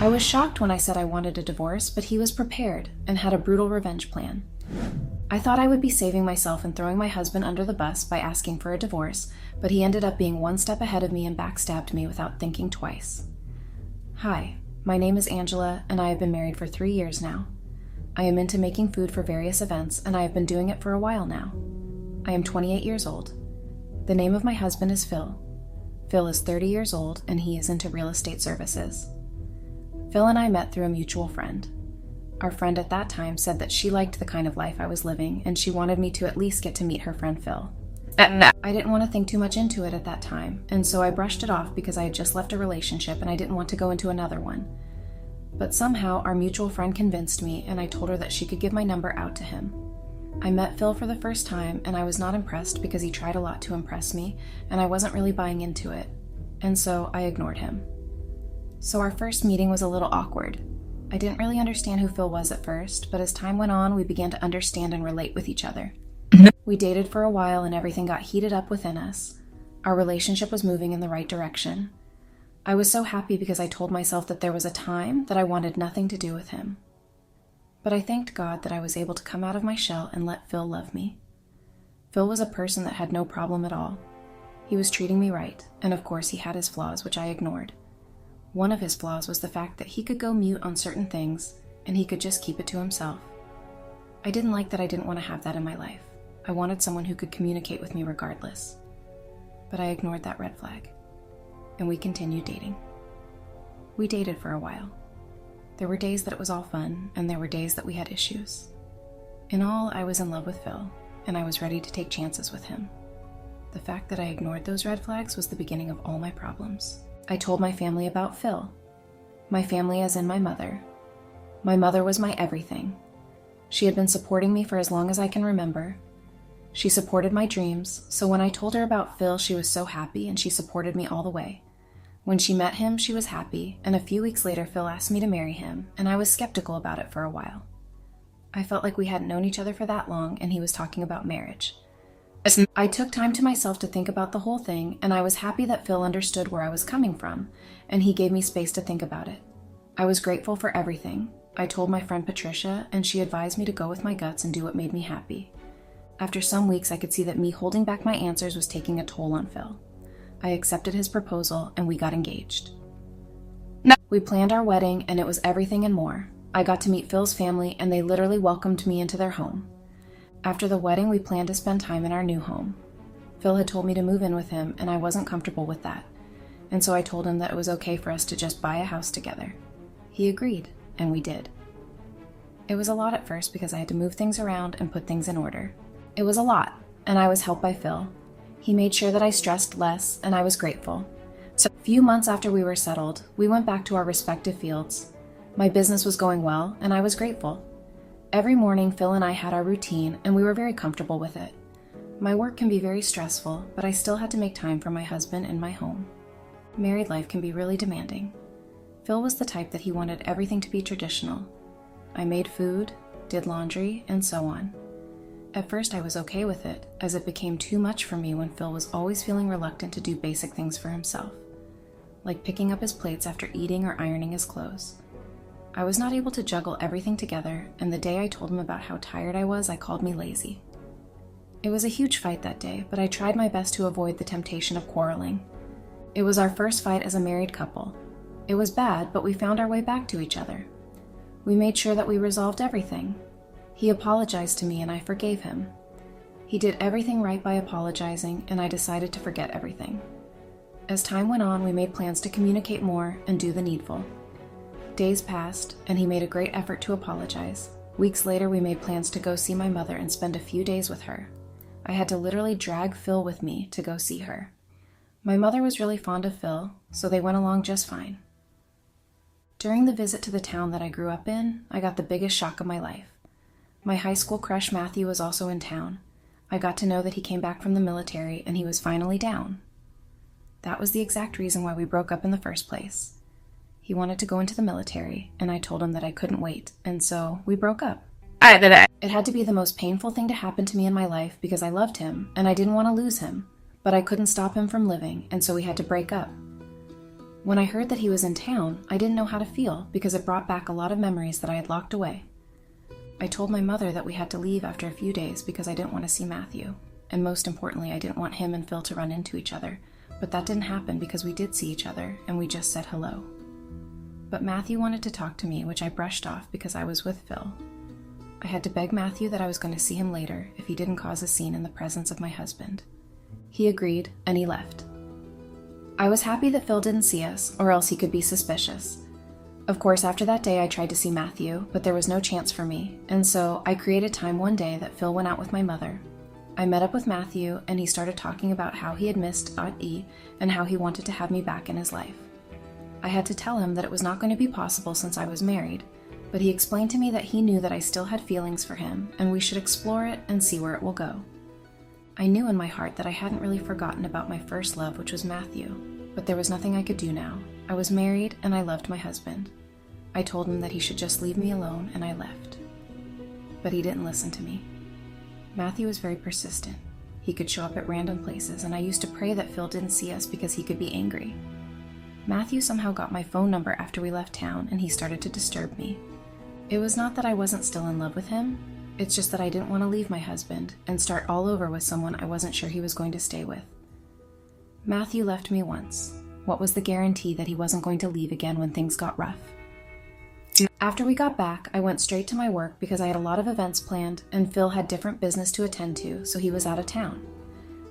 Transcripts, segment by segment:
I was shocked when I said I wanted a divorce, but he was prepared and had a brutal revenge plan. I thought I would be saving myself and throwing my husband under the bus by asking for a divorce, but he ended up being one step ahead of me and backstabbed me without thinking twice. Hi, my name is Angela, and I have been married for 3 years now. I am into making food for various events, and I have been doing it for a while now. I am 28 years old. The name of my husband is Phil. Phil is 30 years old, and he is into real estate services. Phil and I met through a mutual friend. Our friend at that time said that she liked the kind of life I was living, and she wanted me to at least get to meet her friend Phil. I didn't want to think too much into it at that time, and so I brushed it off because I had just left a relationship and I didn't want to go into another one. But somehow our mutual friend convinced me, and I told her that she could give my number out to him. I met Phil for the first time, and I was not impressed because he tried a lot to impress me, and I wasn't really buying into it, and so I ignored him. So our first meeting was a little awkward. I didn't really understand who Phil was at first, but as time went on, we began to understand and relate with each other. We dated for a while and everything got heated up within us. Our relationship was moving in the right direction. I was so happy because I told myself that there was a time that I wanted nothing to do with him. But I thanked God that I was able to come out of my shell and let Phil love me. Phil was a person that had no problem at all. He was treating me right, and of course he had his flaws, which I ignored. One of his flaws was the fact that he could go mute on certain things, and he could just keep it to himself. I didn't like that I didn't want to have that in my life. I wanted someone who could communicate with me regardless. But I ignored that red flag, and we continued dating. We dated for a while. There were days that it was all fun, and there were days that we had issues. In all, I was in love with Phil, and I was ready to take chances with him. The fact that I ignored those red flags was the beginning of all my problems. I told my family about Phil. My family as in my mother. My mother was my everything. She had been supporting me for as long as I can remember. She supported my dreams, so when I told her about Phil, she was so happy and she supported me all the way. When she met him, she was happy, and a few weeks later, Phil asked me to marry him, and I was skeptical about it for a while. I felt like we hadn't known each other for that long, and he was talking about marriage. I took time to myself to think about the whole thing, and I was happy that Phil understood where I was coming from, and he gave me space to think about it. I was grateful for everything. I told my friend Patricia, and she advised me to go with my guts and do what made me happy. After some weeks, I could see that me holding back my answers was taking a toll on Phil. I accepted his proposal, and we got engaged. We planned our wedding, and it was everything and more. I got to meet Phil's family, and they literally welcomed me into their home. After the wedding, we planned to spend time in our new home. Phil had told me to move in with him, and I wasn't comfortable with that, and so I told him that it was okay for us to just buy a house together. He agreed, and we did. It was a lot at first because I had to move things around and put things in order. It was a lot, and I was helped by Phil. He made sure that I stressed less, and I was grateful. So a few months after we were settled, we went back to our respective fields. My business was going well, and I was grateful. Every morning, Phil and I had our routine, and we were very comfortable with it. My work can be very stressful, but I still had to make time for my husband and my home. Married life can be really demanding. Phil was the type that he wanted everything to be traditional. I made food, did laundry, and so on. At first, I was okay with it, as it became too much for me when Phil was always feeling reluctant to do basic things for himself, like picking up his plates after eating or ironing his clothes. I was not able to juggle everything together, and the day I told him about how tired I was, I called me lazy. It was a huge fight that day, but I tried my best to avoid the temptation of quarreling. It was our first fight as a married couple. It was bad, but we found our way back to each other. We made sure that we resolved everything. He apologized to me, and I forgave him. He did everything right by apologizing, and I decided to forget everything. As time went on, we made plans to communicate more and do the needful. Days passed, and he made a great effort to apologize. Weeks later, we made plans to go see my mother and spend a few days with her. I had to literally drag Phil with me to go see her. My mother was really fond of Phil, so they went along just fine. During the visit to the town that I grew up in, I got the biggest shock of my life. My high school crush Matthew was also in town. I got to know that he came back from the military and he was finally down. That was the exact reason why we broke up in the first place. He wanted to go into the military, and I told him that I couldn't wait, and so we broke up. It had to be the most painful thing to happen to me in my life because I loved him, and I didn't want to lose him, but I couldn't stop him from living, and so we had to break up. When I heard that he was in town, I didn't know how to feel because it brought back a lot of memories that I had locked away. I told my mother that we had to leave after a few days because I didn't want to see Matthew, and most importantly, I didn't want him and Phil to run into each other, but that didn't happen because we did see each other and we just said hello. But Matthew wanted to talk to me, which I brushed off because I was with Phil. I had to beg Matthew that I was going to see him later if he didn't cause a scene in the presence of my husband. He agreed, and he left. I was happy that Phil didn't see us, or else he could be suspicious. Of course, after that day I tried to see Matthew, but there was no chance for me, and so I created time one day that Phil went out with my mother. I met up with Matthew, and he started talking about how he had missed aita and how he wanted to have me back in his life. I had to tell him that it was not going to be possible since I was married, but he explained to me that he knew that I still had feelings for him, and we should explore it and see where it will go. I knew in my heart that I hadn't really forgotten about my first love, which was Matthew, but there was nothing I could do now. I was married, and I loved my husband. I told him that he should just leave me alone, and I left. But he didn't listen to me. Matthew was very persistent. He could show up at random places, and I used to pray that Phil didn't see us because he could be angry. Matthew somehow got my phone number after we left town, and he started to disturb me. It was not that I wasn't still in love with him, it's just that I didn't want to leave my husband and start all over with someone I wasn't sure he was going to stay with. Matthew left me once. What was the guarantee that he wasn't going to leave again when things got rough? After we got back, I went straight to my work because I had a lot of events planned and Phil had different business to attend to, so he was out of town.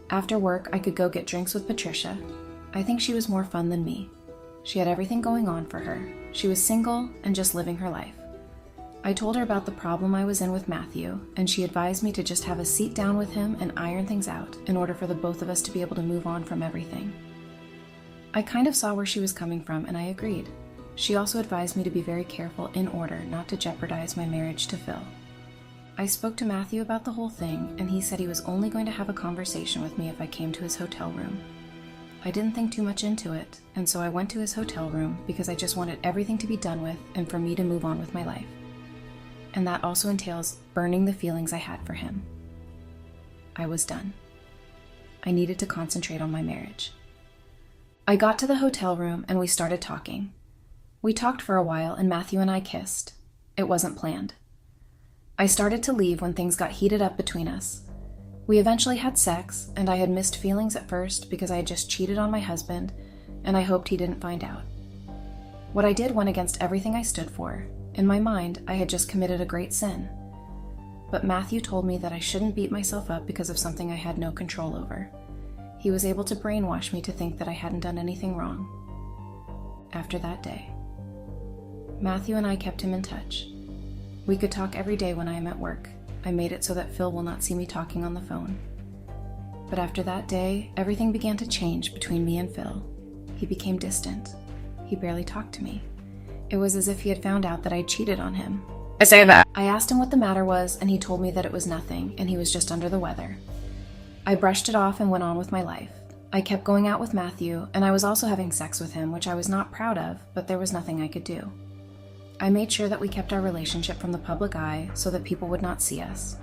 After work, I could go get drinks with Patricia. I think she was more fun than me. She had everything going on for her. She was single and just living her life. I told her about the problem I was in with Matthew, and she advised me to just have a seat down with him and iron things out in order for the both of us to be able to move on from everything. I kind of saw where she was coming from, and I agreed. She also advised me to be very careful in order not to jeopardize my marriage to Phil. I spoke to Matthew about the whole thing, and he said he was only going to have a conversation with me if I came to his hotel room. I didn't think too much into it, and so I went to his hotel room because I just wanted everything to be done with and for me to move on with my life. And that also entails burning the feelings I had for him. I was done. I needed to concentrate on my marriage. I got to the hotel room and we started talking. We talked for a while and Matthew and I kissed. It wasn't planned. I started to leave when things got heated up between us. We eventually had sex, and I had missed feelings at first because I had just cheated on my husband, and I hoped he didn't find out. What I did went against everything I stood for. In my mind, I had just committed a great sin. But Matthew told me that I shouldn't beat myself up because of something I had no control over. He was able to brainwash me to think that I hadn't done anything wrong. After that day, Matthew and I kept him in touch. We could talk every day when I am at work. I made it so that Phil will not see me talking on the phone. But after that day, everything began to change between me and Phil. He became distant. He barely talked to me. It was as if he had found out that I cheated on him. I asked him what the matter was, and he told me that it was nothing, and he was just under the weather. I brushed it off and went on with my life. I kept going out with Matthew, and I was also having sex with him, which I was not proud of, but there was nothing I could do. I made sure that we kept our relationship from the public eye so that people would not see us.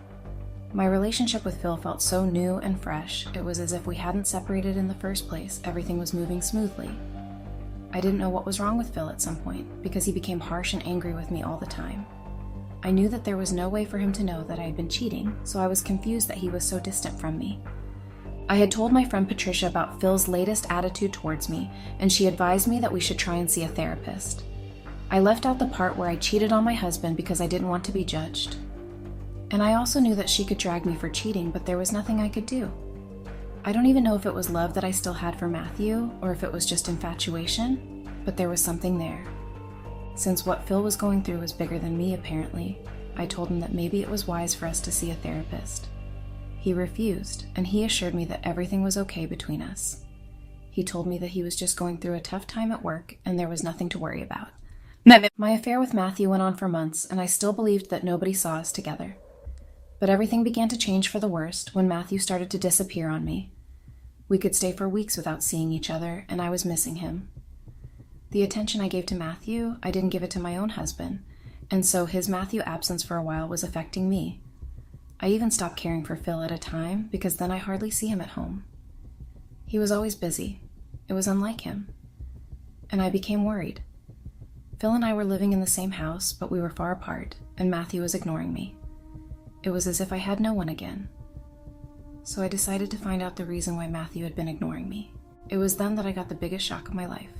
My relationship with Phil felt so new and fresh, it was as if we hadn't separated in the first place. Everything was moving smoothly. I didn't know what was wrong with Phil at some point, because he became harsh and angry with me all the time. I knew that there was no way for him to know that I had been cheating, so I was confused that he was so distant from me. I had told my friend Patricia about Phil's latest attitude towards me, and she advised me that we should try and see a therapist. I left out the part where I cheated on my husband because I didn't want to be judged. And I also knew that she could drag me for cheating, but there was nothing I could do. I don't even know if it was love that I still had for Matthew, or if it was just infatuation, but there was something there. Since what Phil was going through was bigger than me, apparently, I told him that maybe it was wise for us to see a therapist. He refused, and he assured me that everything was okay between us. He told me that he was just going through a tough time at work, and there was nothing to worry about. My affair with Matthew went on for months, and I still believed that nobody saw us together. But everything began to change for the worst when Matthew started to disappear on me. We could stay for weeks without seeing each other, and I was missing him. The attention I gave to Matthew, I didn't give it to my own husband, and so his Matthew absence for a while was affecting me. I even stopped caring for Phil at a time, because then I hardly see him at home. He was always busy. It was unlike him. and I became worried. Phil and I were living in the same house, but we were far apart, and Matthew was ignoring me. It was as if I had no one again. So I decided to find out the reason why Matthew had been ignoring me. It was then that I got the biggest shock of my life.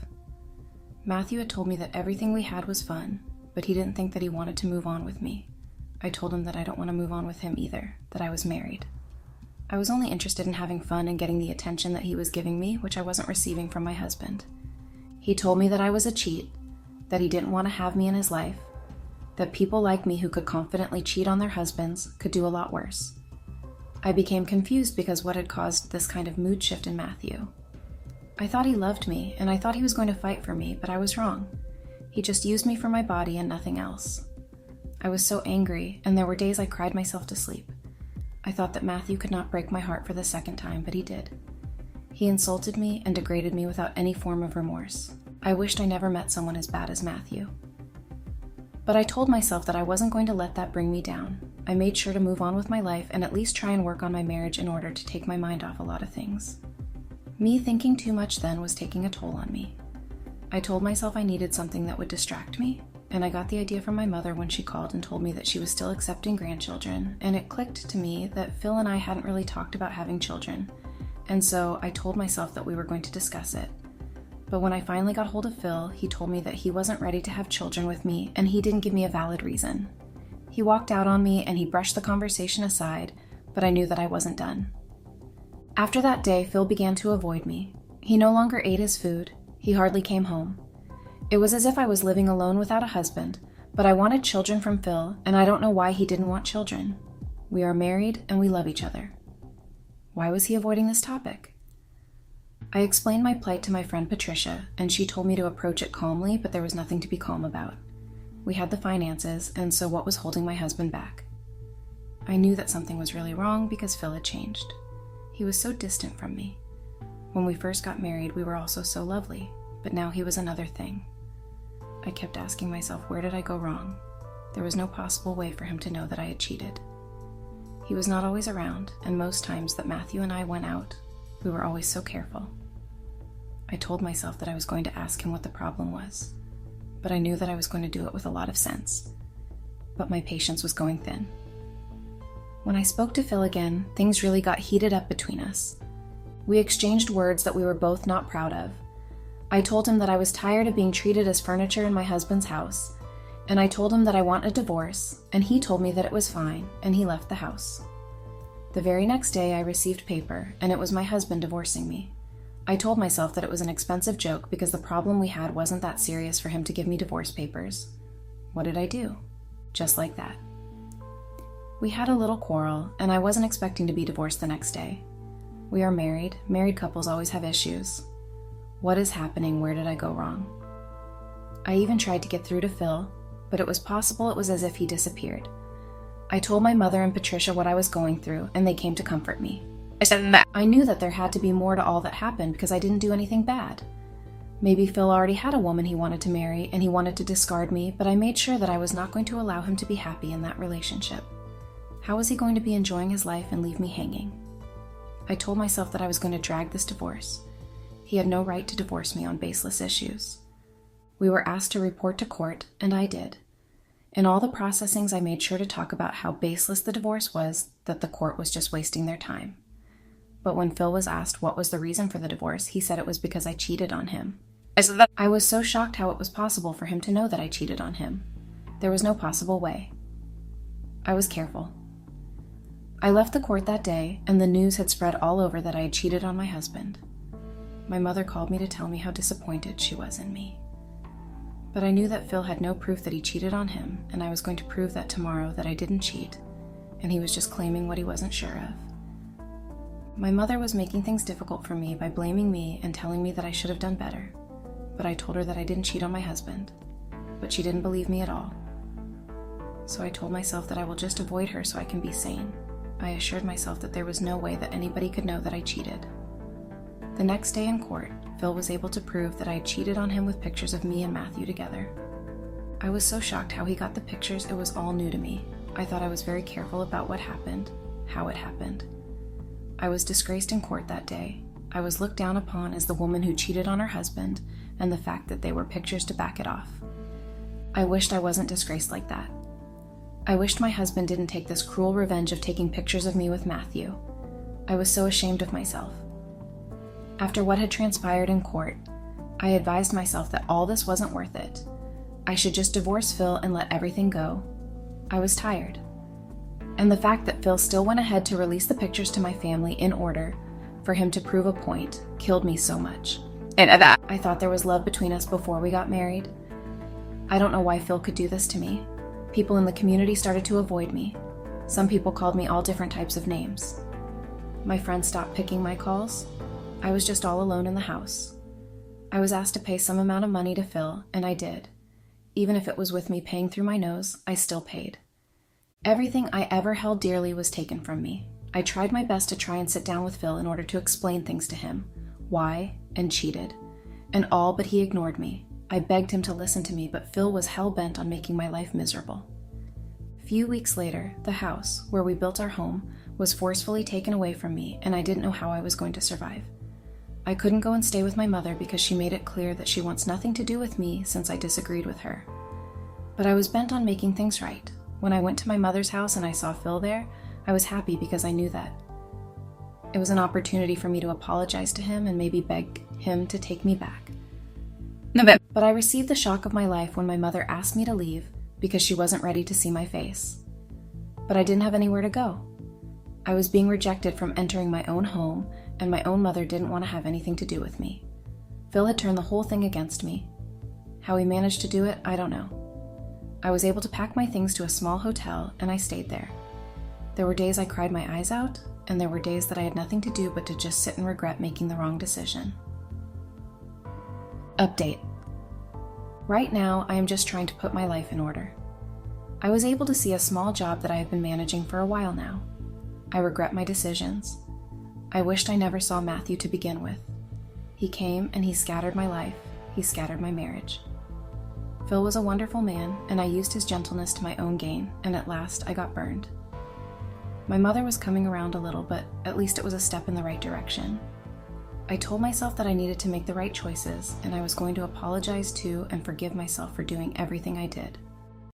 Matthew had told me that everything we had was fun, but he didn't think that he wanted to move on with me. I told him that I don't want to move on with him either, that I was married. I was only interested in having fun and getting the attention that he was giving me, which I wasn't receiving from my husband. He told me that I was a cheat, that he didn't want to have me in his life, that people like me who could confidently cheat on their husbands could do a lot worse. I became confused because what had caused this kind of mood shift in Matthew. I thought he loved me, and I thought he was going to fight for me, but I was wrong. He just used me for my body and nothing else. I was so angry, and there were days I cried myself to sleep. I thought that Matthew could not break my heart for the second time, but he did. He insulted me and degraded me without any form of remorse. I wished I never met someone as bad as Matthew. But I told myself that I wasn't going to let that bring me down. I made sure to move on with my life and at least try and work on my marriage in order to take my mind off a lot of things. Me thinking too much then was taking a toll on me. I told myself I needed something that would distract me, and I got the idea from my mother when she called and told me that she was still accepting grandchildren, and it clicked to me that Phil and I hadn't really talked about having children, and so I told myself that we were going to discuss it. But when I finally got hold of Phil, he told me that he wasn't ready to have children with me, and he didn't give me a valid reason. He walked out on me and he brushed the conversation aside, but I knew that I wasn't done. After that day, Phil began to avoid me. He no longer ate his food. He hardly came home. It was as if I was living alone without a husband, but I wanted children from Phil, and I don't know why he didn't want children. We are married and we love each other. Why was he avoiding this topic? I explained my plight to my friend Patricia, and she told me to approach it calmly, but there was nothing to be calm about. We had the finances, and so what was holding my husband back? I knew that something was really wrong because Phil had changed. He was so distant from me. When we first got married, we were also so lovely, but now he was another thing. I kept asking myself, where did I go wrong? There was no possible way for him to know that I had cheated. He was not always around, and most times that Matthew and I went out, we were always so careful. I told myself that I was going to ask him what the problem was, but I knew that I was going to do it with a lot of sense. But my patience was going thin. When I spoke to Phil again, things really got heated up between us. We exchanged words that we were both not proud of. I told him that I was tired of being treated as furniture in my husband's house, and I told him that I want a divorce, and he told me that it was fine, and he left the house. The very next day I received paper, and it was my husband divorcing me. I told myself that it was an expensive joke because the problem we had wasn't that serious for him to give me divorce papers. What did I do? Just like that. We had a little quarrel, and I wasn't expecting to be divorced the next day. We are married. Married couples always have issues. What is happening? Where did I go wrong? I even tried to get through to Phil, but it was possible it was as if he disappeared. I told my mother and Patricia what I was going through, and they came to comfort me. I knew that there had to be more to all that happened because I didn't do anything bad. Maybe Phil already had a woman he wanted to marry, and he wanted to discard me, but I made sure that I was not going to allow him to be happy in that relationship. How was he going to be enjoying his life and leave me hanging? I told myself that I was going to drag this divorce. He had no right to divorce me on baseless issues. We were asked to report to court, and I did. In all the processings, I made sure to talk about how baseless the divorce was, that the court was just wasting their time. But when Phil was asked what was the reason for the divorce, he said it was because I cheated on him. I was so shocked how it was possible for him to know that I cheated on him. There was no possible way. I was careful. I left the court that day, and the news had spread all over that I had cheated on my husband. My mother called me to tell me how disappointed she was in me. But I knew that Phil had no proof that he cheated on him, and I was going to prove that tomorrow that I didn't cheat, and he was just claiming what he wasn't sure of. My mother was making things difficult for me by blaming me and telling me that I should have done better, but I told her that I didn't cheat on my husband, but she didn't believe me at all. So I told myself that I will just avoid her so I can be sane. I assured myself that there was no way that anybody could know that I cheated. The next day in court, Phil was able to prove that I had cheated on him with pictures of me and Matthew together. I was so shocked how he got the pictures, it was all new to me. I thought I was very careful about what happened, how it happened. I was disgraced in court that day. I was looked down upon as the woman who cheated on her husband, and the fact that they were pictures to back it off. I wished I wasn't disgraced like that. I wished my husband didn't take this cruel revenge of taking pictures of me with Matthew. I was so ashamed of myself. After what had transpired in court, I advised myself that all this wasn't worth it. I should just divorce Phil and let everything go. I was tired. And the fact that Phil still went ahead to release the pictures to my family in order for him to prove a point killed me so much. And that I thought there was love between us before we got married. I don't know why Phil could do this to me. People in the community started to avoid me. Some people called me all different types of names. My friends stopped picking my calls. I was just all alone in the house. I was asked to pay some amount of money to Phil, and I did. Even if it was with me paying through my nose, I still paid. Everything I ever held dearly was taken from me. I tried my best to try and sit down with Phil in order to explain things to him, why, and cheated. And all but he ignored me. I begged him to listen to me, but Phil was hell-bent on making my life miserable. A few weeks later, the house, where we built our home, was forcefully taken away from me, and I didn't know how I was going to survive. I couldn't go and stay with my mother because she made it clear that she wants nothing to do with me since I disagreed with her. But I was bent on making things right. When I went to my mother's house and I saw Phil there, I was happy because I knew that it was an opportunity for me to apologize to him and maybe beg him to take me back. But I received the shock of my life when my mother asked me to leave because she wasn't ready to see my face. But I didn't have anywhere to go. I was being rejected from entering my own home, and my own mother didn't want to have anything to do with me. Phil had turned the whole thing against me. How he managed to do it, I don't know. I was able to pack my things to a small hotel, and I stayed there. There were days I cried my eyes out, and there were days that I had nothing to do but to just sit and regret making the wrong decision. Update. Right now, I am just trying to put my life in order. I was able to see a small job that I have been managing for a while now. I regret my decisions. I wished I never saw Matthew to begin with. He came and he scattered my life. He scattered my marriage. Phil was a wonderful man, and I used his gentleness to my own gain, and at last I got burned. My mother was coming around a little, but at least it was a step in the right direction. I told myself that I needed to make the right choices, and I was going to apologize to and forgive myself for doing everything I did.